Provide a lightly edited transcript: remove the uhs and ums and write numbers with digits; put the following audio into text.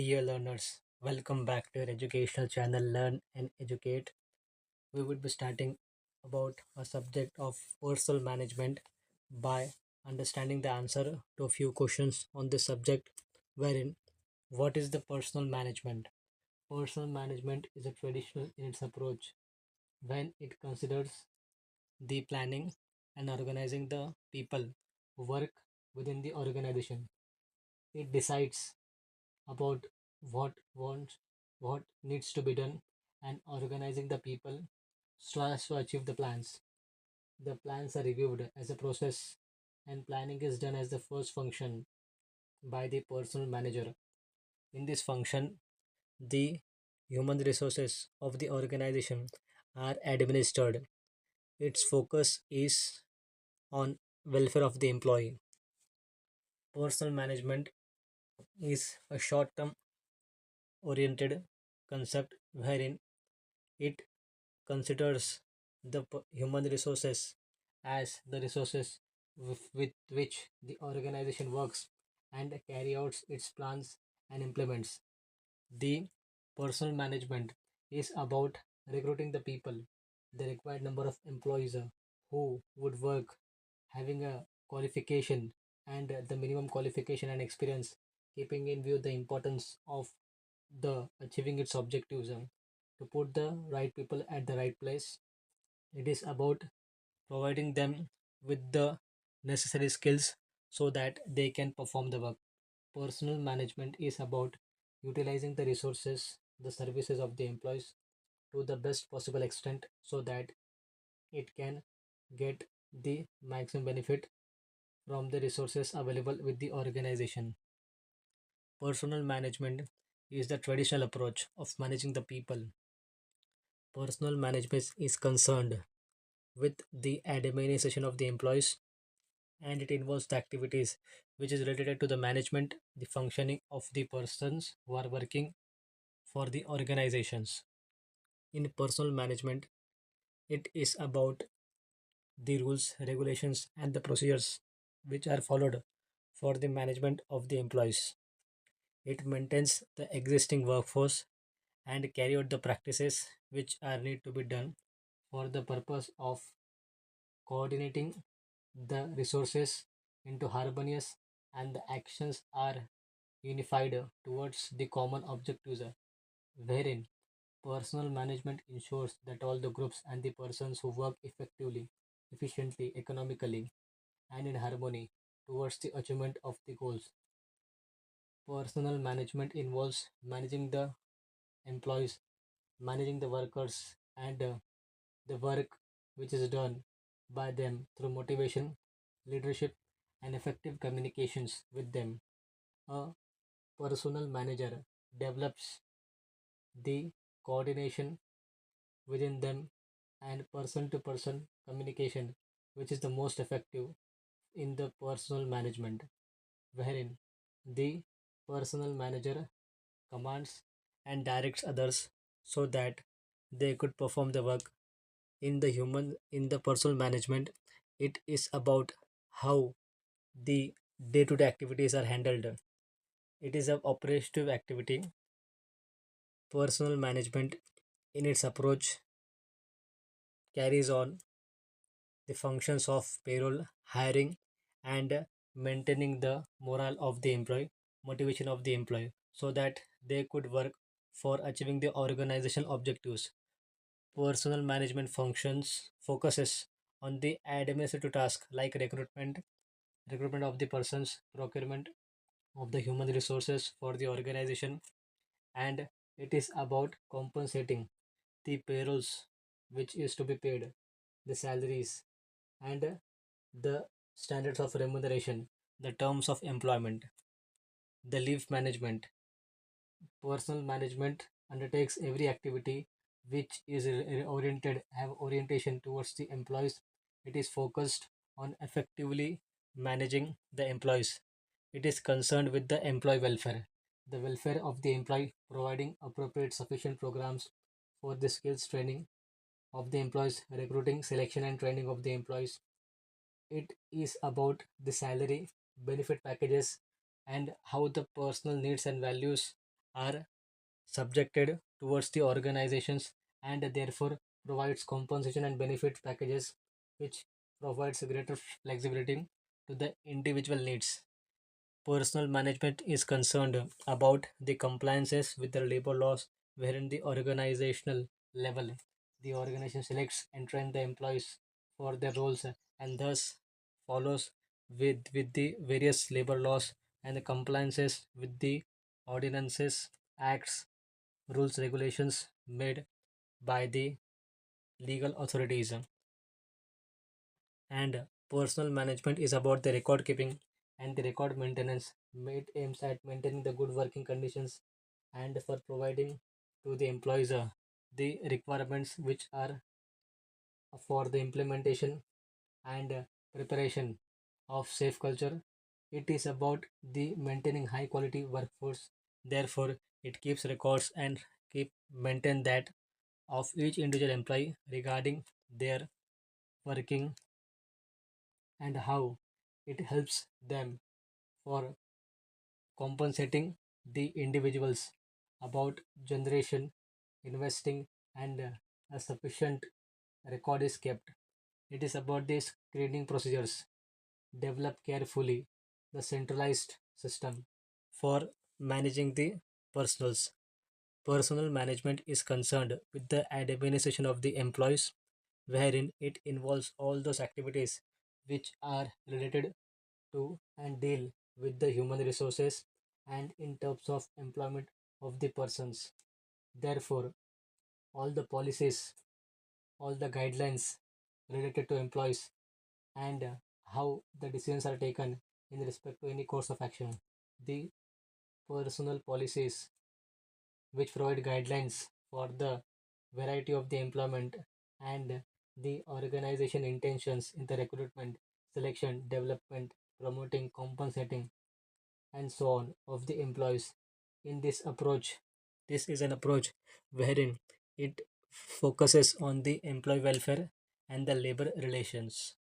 Dear learners, welcome back to your educational channel Learn and Educate. We will be starting about a subject of personal management by understanding the answer to a few questions on this subject wherein what is the personal management? Personal management is a traditional in its approach when it considers the planning and organizing the people who work within the organization. It decides about what what needs to be done, and organizing the people so as to achieve the plans. The plans are reviewed as a process, and planning is done as the first function by the personal manager. In this function, the human resources of the organization are administered. Its focus is on welfare of the employee. Personal management is a short-term oriented concept wherein it considers the human resources as the resources with which the organization works and carry out its plans and implements. The personal management is about recruiting the people, the required number of employees who would work, having a qualification and the minimum qualification and experience, keeping in view the importance of the achieving its objectives, to put the right people at the right place. It is about providing them with the necessary skills so that they can perform the work. Personal management is about utilizing the resources, the services of the employees to the best possible extent so that it can get the maximum benefit from the resources available with the organization. Personal management is the traditional approach of managing the people. Personal management is concerned with the administration of the employees, and it involves the activities which is related to the management, the functioning of the persons who are working for the organizations. In personal management, it is about the rules, regulations, and the procedures which are followed for the management of the employees. It maintains the existing workforce and carry out the practices which are need to be done for the purpose of coordinating the resources into harmonious, and the actions are unified towards the common objectives, wherein personal management ensures that all the groups and the persons who work effectively, efficiently, economically, and in harmony towards the achievement of the goals. Personal management involves managing the employees, managing the workers, and the work which is done by them through motivation, leadership, and effective communications with them. A personal manager develops the coordination within them and person to person communication, which is the most effective in the personal management, wherein the personal manager commands and directs others so that they could perform the work. In the personal management, it is about how the day-to-day activities are handled. It is an operative activity. Personal management in its approach carries on the functions of payroll, hiring, and maintaining the morale of the employee, motivation of the employee, so that they could work for achieving the organizational objectives. Personal management functions focuses on the administrative tasks like recruitment of the persons, procurement of the human resources for the organization, and it is about compensating the payrolls which is to be paid, the salaries, and the standards of remuneration, the terms of employment, the leave management. Personal management undertakes every activity which is oriented have orientation towards the employees. It is focused on effectively managing the employees. It is concerned with the employee welfare, the welfare of the employee, providing appropriate sufficient programs for the skills training of the employees, recruiting, selection, and training of the employees. It is about the salary, benefit packages, and how the personal needs and values are subjected towards the organizations and therefore provides compensation and benefit packages which provides greater flexibility to the individual needs. Personal management is concerned about the compliances with the labor laws, wherein the organizational level, the organization selects and trains the employees for their roles and thus follows with the various labor laws and the compliances with the ordinances, acts, rules, regulations made by the legal authorities. And personal management is about the record keeping and the record maintenance. It aims at maintaining the good working conditions and for providing to the employees the requirements which are for the implementation and preparation of safe culture. It is about the maintaining high quality workforce. Therefore, it keeps records and keep maintain that of each individual employee regarding their working and how it helps them for compensating the individuals about generation, investing, and a sufficient record is kept. It is about the screening procedures developed carefully, the centralized system for managing the personals. Personal management is concerned with the administration of the employees, wherein it involves all those activities which are related to and deal with the human resources and in terms of employment of the persons. Therefore, all the policies, all the guidelines related to employees and how the decisions are taken in respect to any course of action. The personal policies which provide guidelines for the variety of the employment and the organization intentions in the recruitment, selection, development, promoting, compensating, and so on of the employees. In this approach, this is an approach wherein it focuses on the employee welfare and the labor relations.